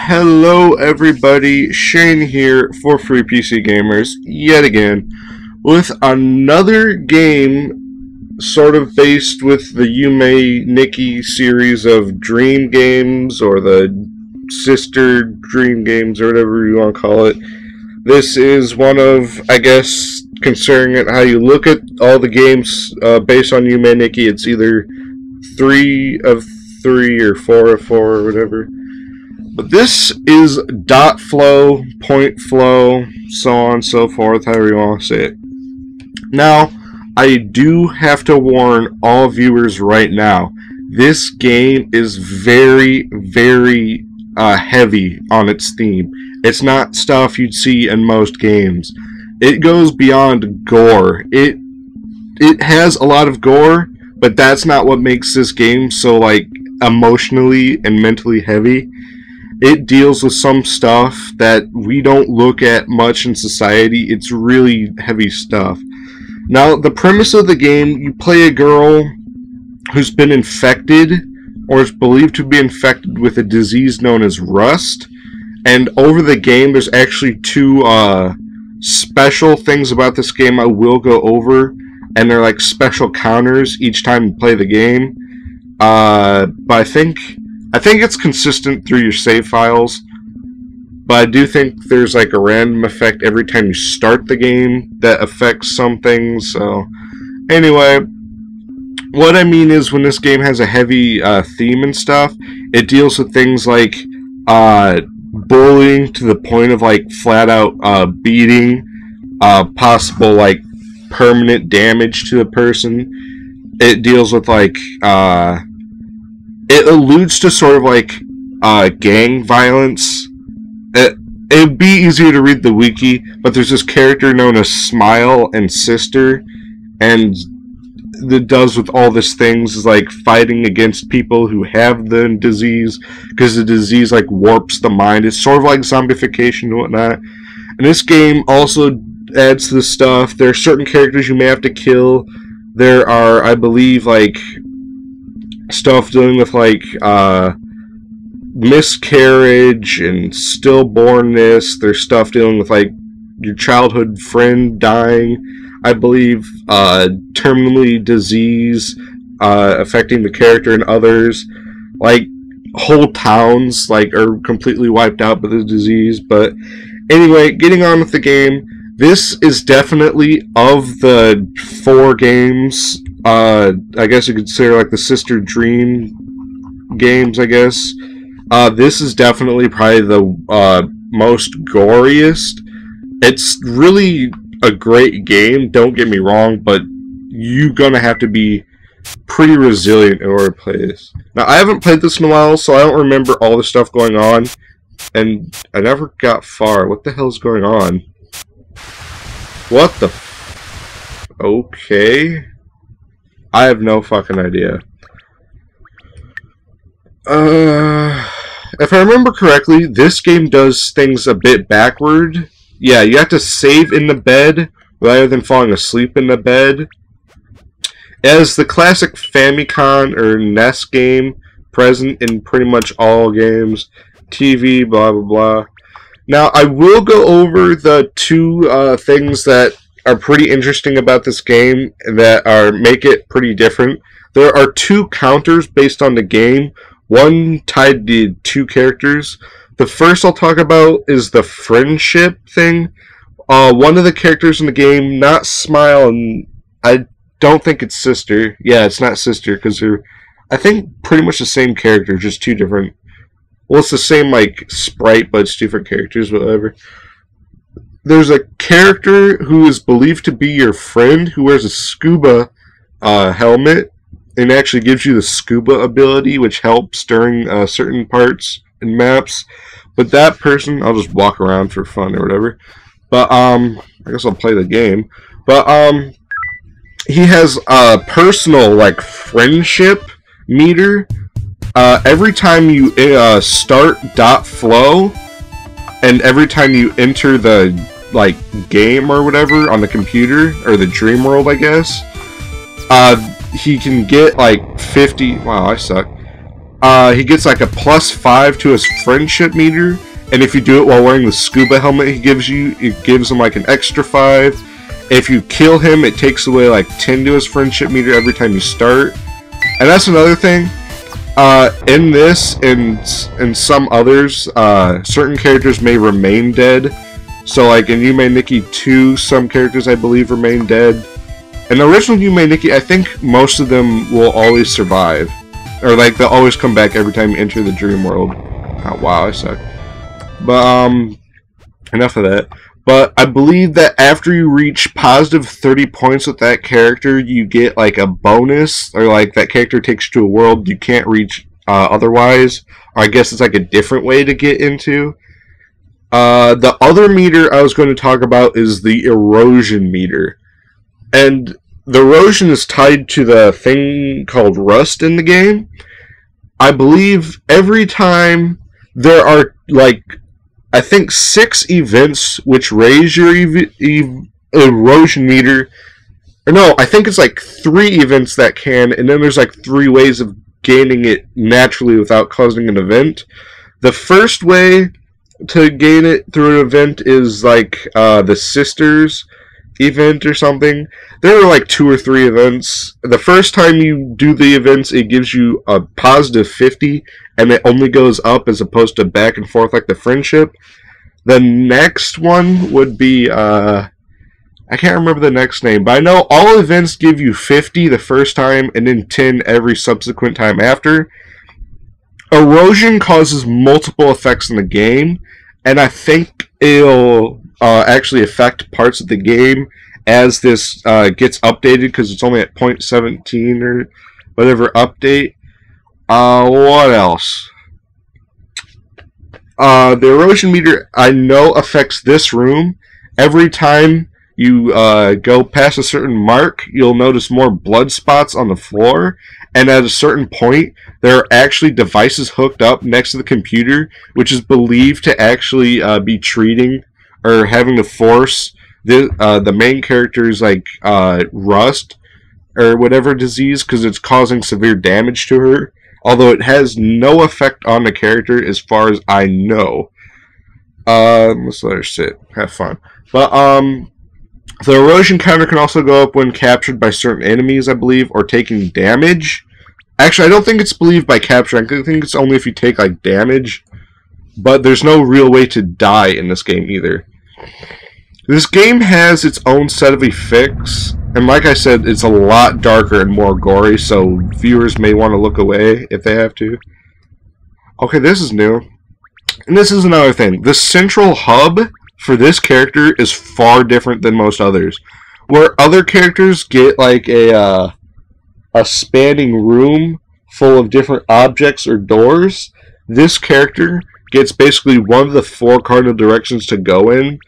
Hello everybody, Shane here for FreePCGamers yet again with another game sort of based with the Yume Nikki series of dream games, or the sister dream games, or whatever you want to call it. This is one of, I guess, considering it how you look at all the games based on Yume Nikki, it's either 3 of 3 or 4 of 4 or whatever. But this is dot flow, point flow, so on and so forth, however you want to say it. Now, I do have to warn all viewers right now, this game is very, very heavy on its theme. It's not stuff you'd see in most games. It goes beyond gore. It has a lot of gore, but that's not what makes this game so, like, emotionally and mentally heavy. It deals with some stuff that we don't look at much in society. It's really heavy stuff. Now, the premise of the game, you play a girl who's been infected, or is believed to be infected with a disease known as rust. And over the game, there's actually two special things about this game I will go over. And they're like special counters each time you play the game. But I think it's consistent through your save files, but I do think there's like a random effect every time you start the game that affects some things. So anyway, what I mean is when this game has a heavy theme and stuff, it deals with things like bullying to the point of like flat out beating, possible like permanent damage to the person. It deals with like it alludes to sort of like gang violence. It'd be easier to read the wiki, but there's this character known as Smile and Sister, and it does with all these things is like fighting against people who have the disease, because the disease like warps the mind. It's sort of like zombification and whatnot. And this game also adds to the stuff. There are certain characters you may have to kill. There are, I believe, like stuff dealing with like miscarriage and stillbornness. There's stuff dealing with like your childhood friend dying, I believe, terminally disease affecting the character and others. Like whole towns like are completely wiped out by the disease. But anyway, getting on with the game. This is definitely, of the 4 games, I guess you could say like the sister dream games, I guess. This is definitely probably the most goriest. It's really a great game, don't get me wrong, but you're gonna have to be pretty resilient in order to play this. Now, I haven't played this in a while, so I don't remember all the stuff going on, and I never got far. What the hell's going on? What the okay. I have no fucking idea. If I remember correctly, this game does things a bit backward. Yeah, you have to save in the bed rather than falling asleep in the bed. As the classic Famicom or NES game present in pretty much all games, TV, blah blah blah. Now, I will go over the 2 things that are pretty interesting about this game that make it pretty different. There are 2 counters based on the game, one tied to 2 characters. The first I'll talk about is the friendship thing. One of the characters in the game, not Smile, and I don't think it's Sister. Yeah, it's not Sister, because they're, I think, pretty much the same character, just 2 different. Well, it's the same, like, sprite, but it's different characters, whatever. There's a character who is believed to be your friend who wears a scuba helmet and actually gives you the scuba ability, which helps during certain parts and maps. But that person, I'll just walk around for fun or whatever. But, I guess I'll play the game. But, he has a personal, like, friendship meter. Every time you start .flow, and every time you enter the like game or whatever on the computer, or the dream world, I guess, he can get like 50. Wow, I suck. he gets like a +5 to his friendship meter, and if you do it while wearing the scuba helmet he gives you, it gives him like an extra 5. If you kill him, it takes away like 10 to his friendship meter every time you start. And that's another thing. In this and some others, certain characters may remain dead. So like in Yume Nikki 2, some characters I believe remain dead. In the original Yume Nikki, I think most of them will always survive. Or like they'll always come back every time you enter the dream world. Oh wow, I suck. But enough of that. But I believe that after you reach positive 30 points with that character, you get like a bonus, or like that character takes you to a world you can't reach otherwise. Or I guess it's like a different way to get into. The other meter I was going to talk about is the erosion meter. And the erosion is tied to the thing called rust in the game. I believe every time there are like, I think 6 events which raise your erosion meter. Or no, I think it's like 3 events that can, and then there's like 3 ways of gaining it naturally without causing an event. The first way to gain it through an event is like the Sisters event or something. There are like 2 or 3 events. The first time you do the events, it gives you a positive 50, and it only goes up as opposed to back and forth like the friendship. The next one would be, I can't remember the next name, but I know all events give you 50 the first time and then 10 every subsequent time after. Erosion causes multiple effects in the game, and I think it'll actually affect parts of the game as this gets updated, because it's only at 0.17 or whatever update. What else? The erosion meter I know affects this room. Every time you go past a certain mark, you'll notice more blood spots on the floor, and at a certain point there are actually devices hooked up next to the computer which is believed to actually be treating or having to force the main character's like rust or whatever disease, because it's causing severe damage to her, although it has no effect on the character as far as I know. Let's let her sit, have fun. But the erosion counter can also go up when captured by certain enemies, I believe, or taking damage. Actually, I don't think it's believed by capture. I think it's only if you take like damage. But there's no real way to die in this game either. This game has its own set of effects, and like I said, it's a lot darker and more gory, so viewers may want to look away if they have to. Okay, this is new. And this is another thing. The central hub for this character is far different than most others. Where other characters get like a spanning room full of different objects or doors, this character gets basically one of the 4 cardinal directions to go in,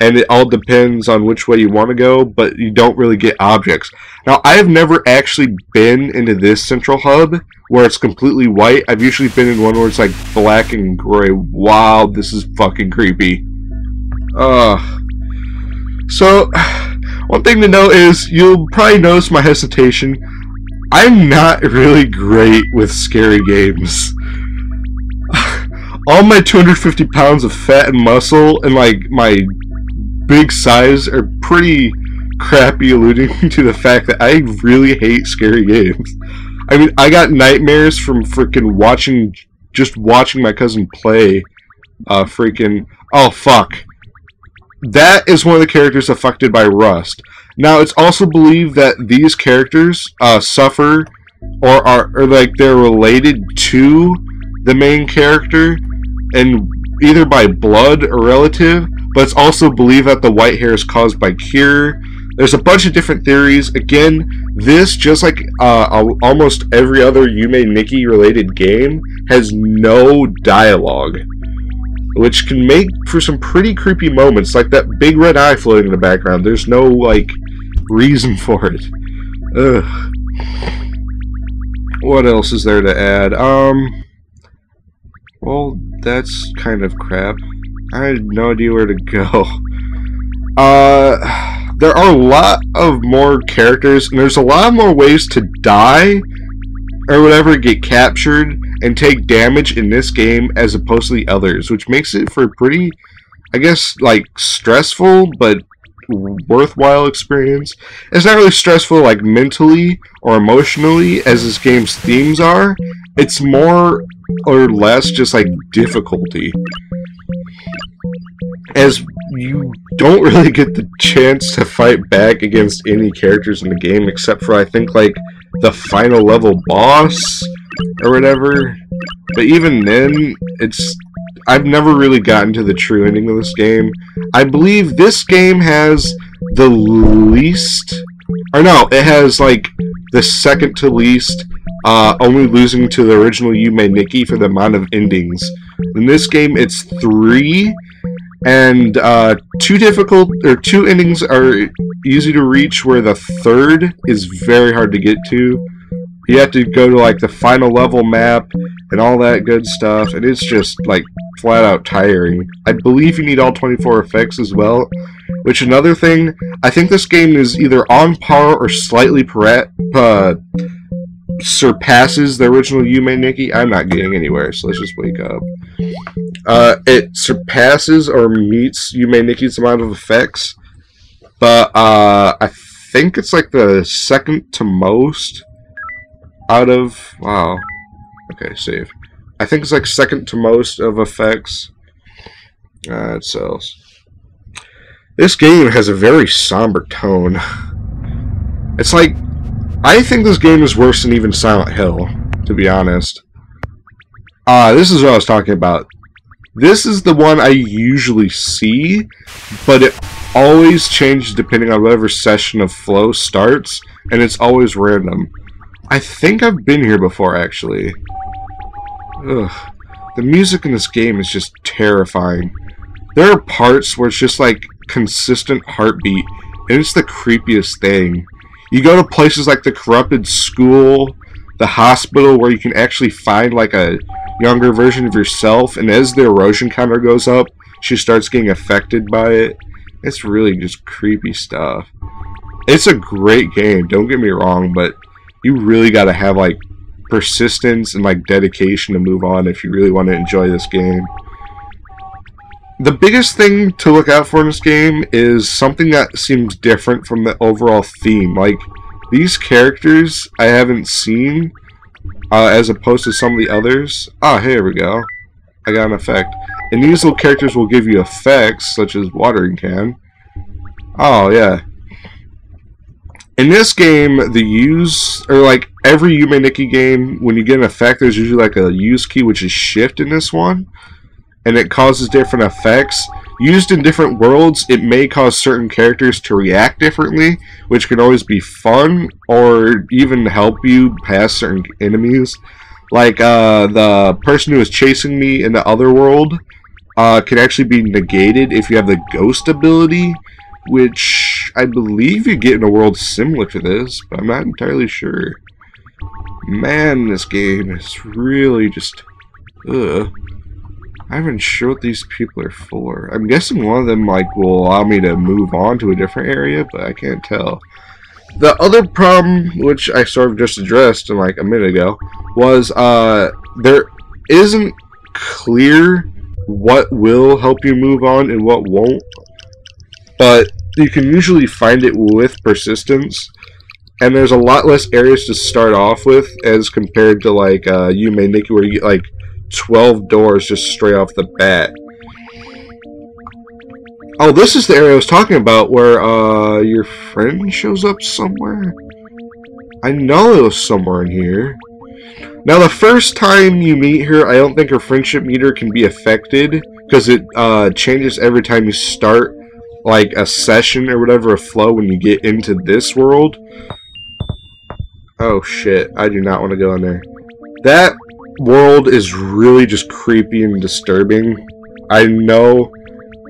and it all depends on which way you want to go, but you don't really get objects. Now, I have never actually been into this central hub where it's completely white. I've usually been in one where it's like black and gray. Wow, this is fucking creepy. So, one thing to note is, you'll probably notice my hesitation. I'm not really great with scary games. All my 250 pounds of fat and muscle and like my big size are pretty crappy, alluding to the fact that I really hate scary games. I mean, I got nightmares from freaking just watching my cousin play oh fuck. That is one of the characters affected by rust. Now, it's also believed that these characters suffer or are like they're related to the main character, and either by blood or relative, but it's also believed that the white hair is caused by cure. There's a bunch of different theories. Again, this, just like almost every other Yume Nikki related game, has no dialogue, which can make for some pretty creepy moments, like that big red eye floating in the background. There's no like reason for it. Ugh. What else is there to add? Well, that's kind of crap. I had no idea where to go. There are a lot of more characters, and there's a lot more ways to die, or whatever, get captured, and take damage in this game as opposed to the others, which makes it for a pretty, I guess, like, stressful but worthwhile experience. It's not really stressful like mentally or emotionally as this game's themes are. It's more or less just like difficulty, as you don't really get the chance to fight back against any characters in the game except for, I think, like the final level boss or whatever. But even then, I've never really gotten to the true ending of this game. I believe this game has the least, or no, it has like the second to least, only losing to the original Yume Nikki for the amount of endings. In this game, it's 3, and two endings are easy to reach, where the third is very hard to get to. You have to go to like the final level map and all that good stuff, and it's just like flat out tiring. I believe you need all 24 effects as well, which another thing, I think this game is either on par or slightly surpasses the original Yume Nikki. I'm not getting anywhere, so let's just wake up. It surpasses or meets Yume Nikki's amount of effects, but I think it's like the second to most out of, wow, okay, save. I think it's like second to most of effects. It sells. This game has a very somber tone. It's like, I think this game is worse than even Silent Hill, to be honest. This is what I was talking about. This is the one I usually see, but it always changes depending on whatever session of flow starts, and it's always random. I think I've been here before, actually. Ugh. The music in this game is just terrifying. There are parts where it's just like consistent heartbeat, and it's the creepiest thing. You go to places like the corrupted school, the hospital, where you can actually find like a younger version of yourself, and as the erosion counter goes up, she starts getting affected by it. It's really just creepy stuff. It's a great game, don't get me wrong, but you really gotta have like persistence and like dedication to move on if you really want to enjoy this game. The biggest thing to look out for in this game is something that seems different from the overall theme. Like, these characters I haven't seen, as opposed to some of the others. Ah, here we go. I got an effect. And these little characters will give you effects, such as watering can. Oh, yeah. In this game, the use, or like every Yume Nikki game, when you get an effect, there's usually like a use key, which is shift in this one. And it causes different effects. Used in different worlds, it may cause certain characters to react differently, which can always be fun, or even help you pass certain enemies. Like, the person who is chasing me in the other world can actually be negated if you have the ghost ability, which I believe you get in a world similar to this, but I'm not entirely sure. Man, this game is really just, ugh. I'm not even sure what these people are for. I'm guessing one of them like will allow me to move on to a different area, but I can't tell. The other problem, which I sort of just addressed like a minute ago, was there isn't clear what will help you move on and what won't. But you can usually find it with persistence, and there's a lot less areas to start off with as compared to like Yume Nikki, where you get like 12 doors just straight off the bat. Oh, this is the area I was talking about where your friend shows up somewhere. I know it was somewhere in here. Now, the first time you meet her, I don't think her friendship meter can be affected, because it changes every time you start like a session or whatever, a flow, when you get into this world. Oh shit, I do not want to go in there. That world is really just creepy and disturbing. I know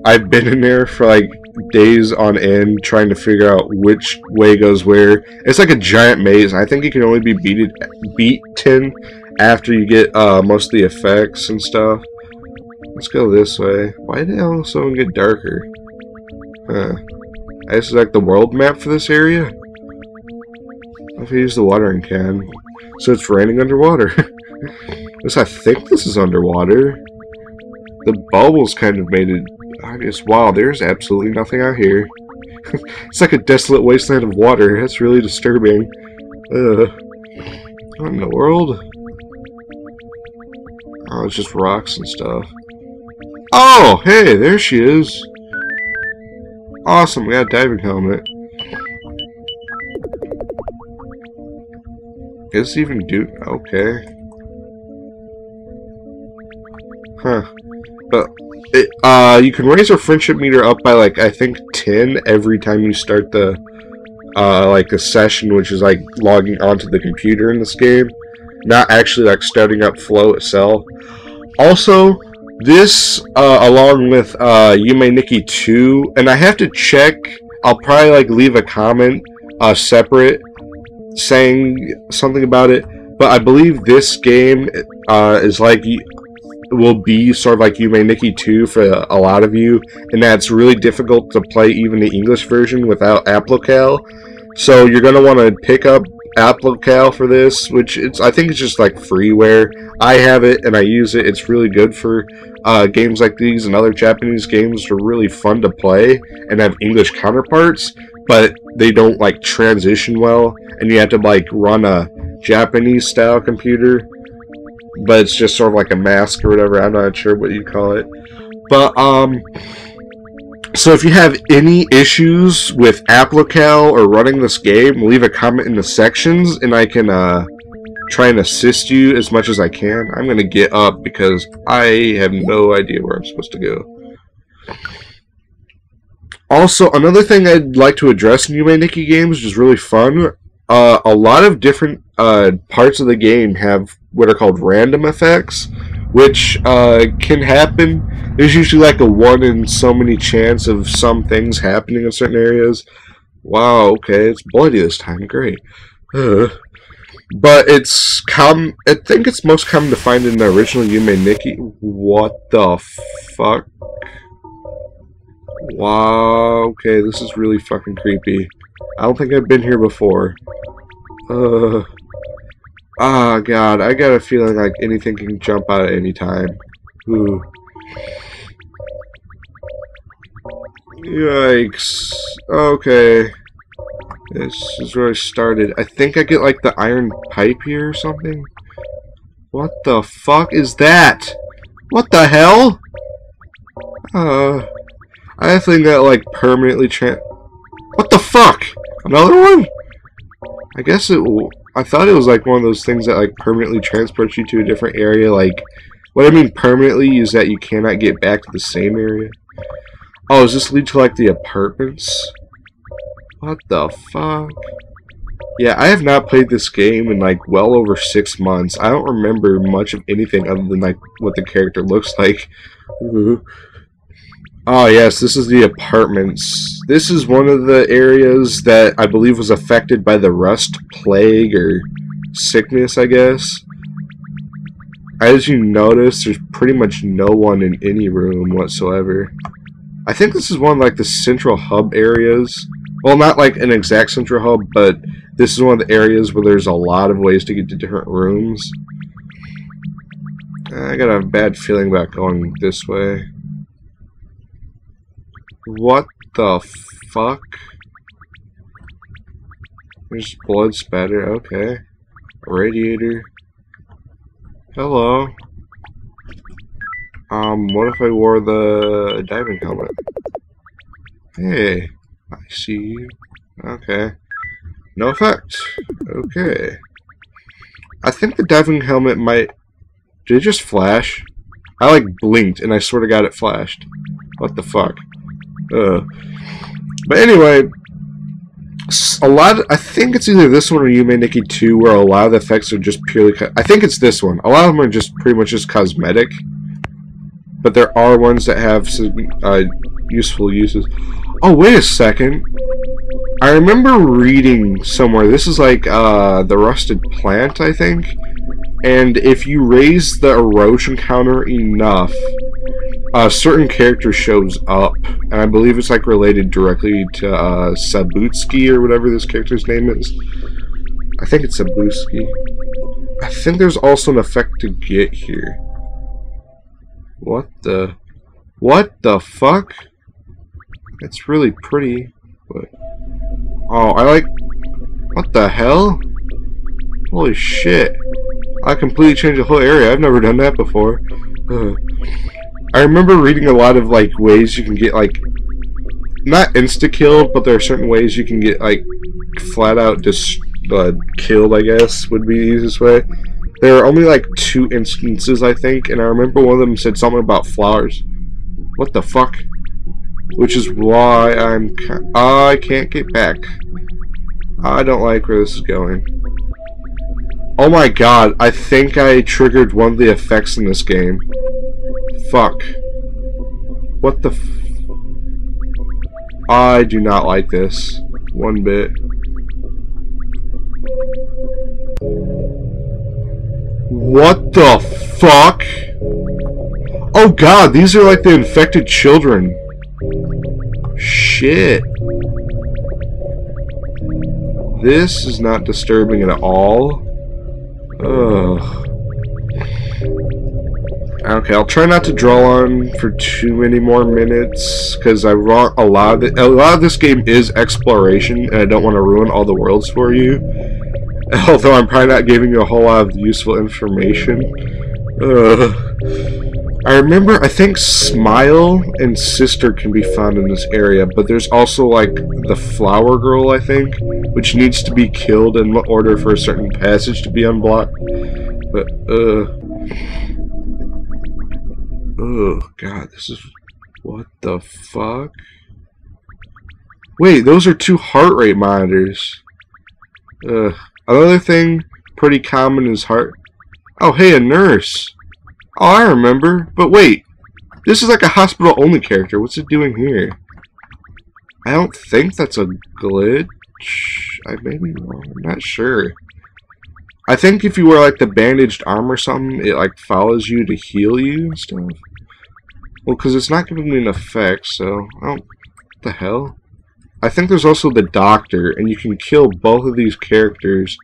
I've been in there for like days on end trying to figure out which way goes where. It's like a giant maze. I think it can only be beaten after you get most of the effects and stuff. Let's go this way. Why did all of a sudden get darker? Huh. This is like the world map for this area. If I use the watering can, so it's raining underwater. I think this is underwater. The bubbles kind of made it obvious. Wow, there's absolutely nothing out here. It's like a desolate wasteland of water. That's really disturbing. What in the world? Oh, it's just rocks and stuff. Oh, hey, there she is. Awesome, we got a diving helmet. Is this even do? Okay. Huh. But you can raise your friendship meter up by like I think 10 every time you start the like a session, which is like logging onto the computer in this game, not actually like starting up Flow itself. Also, this along with Yume Nikki 2, and I have to check. I'll probably like leave a comment separate saying something about it, but I believe this game is like will be sort of like Yume Nikki 2 for a lot of you, and that's really difficult to play even the English version without Applical. So you're gonna want to pick up Applical for this, which I think it's just like freeware. I have it and I use it. It's really good for games like these, and other Japanese games are really fun to play and have English counterparts, but they don't like transition well, and you have to like run a Japanese style computer, but it's just sort of like a mask or whatever. I'm not sure what you call it. But so if you have any issues with Applical or running this game, leave a comment in the sections and I can try and assist you as much as I can. I'm gonna get up because I have no idea where I'm supposed to go. Also, another thing I'd like to address in Yume Nikki games, which is really fun, a lot of different parts of the game have what are called random effects, which can happen. There's usually like a 1 in so many chance of some things happening in certain areas. Wow, okay, it's bloody this time, great. But it's I think it's most common to find in the original Yume Nikki. What the fuck? Wow, okay, this is really fucking creepy. I don't think I've been here before. Ah, God, I got a feeling like anything can jump out at any time. Ooh. Yikes. Okay. This is where I started. I think I get like the iron pipe here or something. What the fuck is that? What the hell? I think that like permanently What the fuck? Another one? I guess I thought it was like one of those things that like permanently transports you to a different area. Like, what I mean permanently is that you cannot get back to the same area. Oh, does this lead to like the apartments? What the fuck? Yeah, I have not played this game in like well over 6 months. I don't remember much of anything other than like what the character looks like. Oh yes, this is the apartments. This is one of the areas that I believe was affected by the rust plague or sickness, I guess. As you notice, there's pretty much no one in any room whatsoever. I think this is one of like the central hub areas. Well, not like an exact central hub, but this is one of the areas where there's a lot of ways to get to different rooms. I got a bad feeling about going this way. What the fuck? There's blood spatter, okay. A radiator. Hello. What if I wore the diving helmet? Hey, I see you. Okay. No effect. Okay. I think the diving helmet might... Did it just flash? I like blinked and I sort of got it flashed. What the fuck? But anyway, I think it's either this one or Yume Nikki 2 where a lot of the effects are just purely... I think it's this one. A lot of them are just pretty much just cosmetic. But there are ones that have some useful uses. Oh, wait a second. I remember reading somewhere, this is like the rusted plant, I think. And if you raise the erosion counter enough, a certain character shows up. And I believe it's like related directly to Sabutsky or whatever this character's name is. I think it's Sabutsky. I think there's also an effect to get here. What the fuck? It's really pretty, but oh, I like. What the hell? Holy shit! I completely changed the whole area. I've never done that before. I remember reading a lot of like ways you can get like not insta killed, but there are certain ways you can get like flat out just killed, I guess would be the easiest way. There are only like 2 instances, I think, and I remember one of them said something about flowers. What the fuck? Which is why I can't get back. I don't like where this is going. Oh my god, I think I triggered one of the effects in this game. Fuck. What the I do not like this one bit. What the fuck? Oh god, these are like the infected children. Shit. This is not disturbing at all. Ugh. Okay, I'll try not to draw on for too many more minutes, because a lot of this game is exploration, and I don't want to ruin all the worlds for you. Although I'm probably not giving you a whole lot of useful information. I remember, I think Smile and Sister can be found in this area, but there's also like the Flower Girl, I think, which needs to be killed in order for a certain passage to be unblocked. But, oh god, this is... What the fuck? Wait, those are 2 heart rate monitors. Another thing pretty common is heart... Oh, hey, a nurse! Oh, I remember. But wait, this is like a hospital-only character. What's it doing here? I don't think that's a glitch. I may be wrong. I'm not sure. I think if you wear like the bandaged arm or something, it like follows you to heal you and stuff. Well, because it's not giving me an effect, so I don't... What the hell? I think there's also the doctor, and you can kill both of these characters,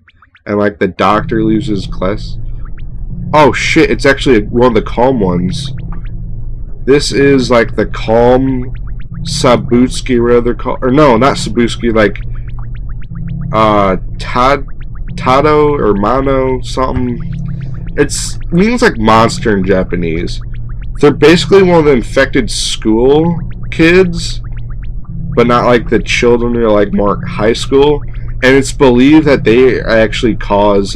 and like the doctor leaves his class. Oh shit, it's actually one of the calm ones. This is like the calm Sabutsky, rather called, or no, not Sabutsky, like Tado or Mano something. It means like monster in Japanese. They're basically one of the infected school kids, but not like the children who are like more high school. And it's believed that they actually cause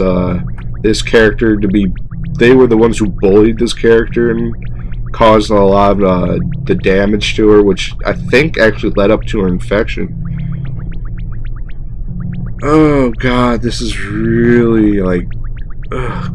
this character to be... They were the ones who bullied this character and caused a lot of the damage to her, which I think actually led up to her infection. Oh god, this is really like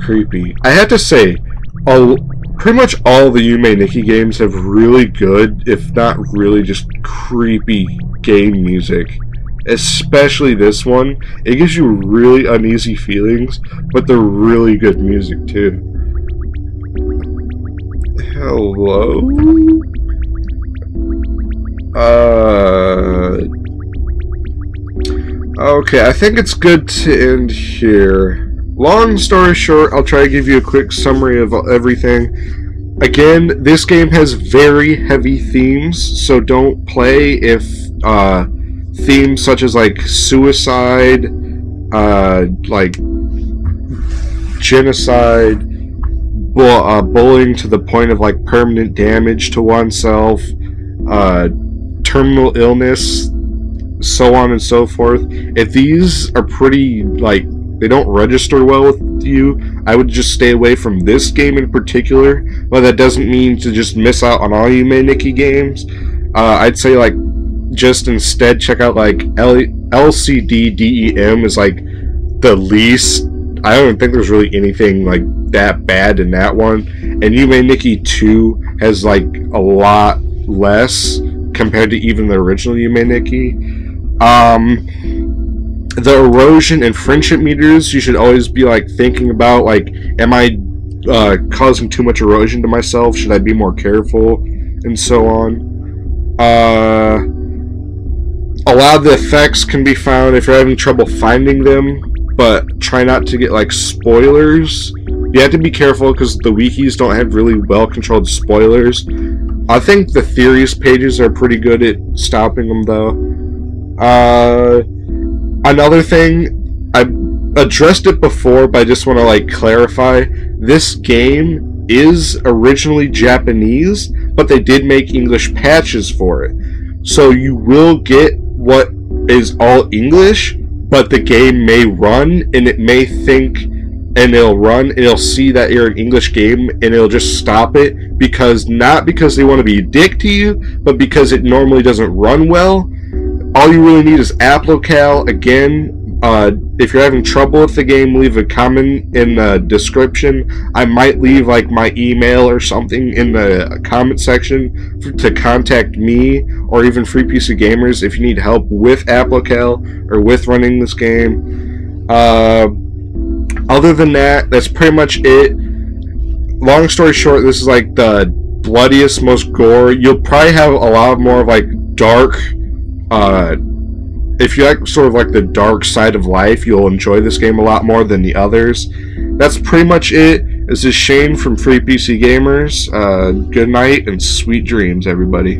creepy. I have to say, pretty much all the Yume Nikki games have really good, if not really just creepy game music. Especially this one. It gives you really uneasy feelings, but they're really good music too. Hello? Okay, I think it's good to end here. Long story short, I'll try to give you a quick summary of everything. Again, this game has very heavy themes, so don't play if themes such as like suicide, like genocide, bullying to the point of like permanent damage to oneself, terminal illness, so on and so forth. If these are pretty like they don't register well with you, I would just stay away from this game in particular. But that doesn't mean to just miss out on all Yume Nikki games. I'd say like just instead check out like LCD-DEM is like the least. I don't think there's really anything like that bad in that one. And Yume Nikki 2 has like a lot less compared to even the original Yume Nikki. The erosion and friendship meters, you should always be like thinking about like, am I causing too much erosion to myself? Should I be more careful? And so on. A lot of the effects can be found if you're having trouble finding them. but try not to get like spoilers. You have to be careful because the wikis don't have really well-controlled spoilers. I think the theories pages are pretty good at stopping them, though. Another thing, I addressed it before, but I just want to like clarify. This game is originally Japanese, but they did make English patches for it. So you will get what is all English, but the game may run, and it may think, and it'll run, and it'll see that you're an English game, and it'll just stop it, because not because they want to be a dick to you, but because it normally doesn't run well. All you really need is app locale. Again, if you're having trouble with the game, leave a comment in the description. I might leave like my email or something in the comment section to contact me or even FreePCGamers if you need help with app locale or with running this game. Other than that, that's pretty much it. Long story short, this is like the bloodiest, most gore. You'll probably have a lot more of like dark, if you like sort of like the dark side of life, you'll enjoy this game a lot more than the others. That's pretty much it. This is Shane from FreePCGamers. Good night and sweet dreams, everybody.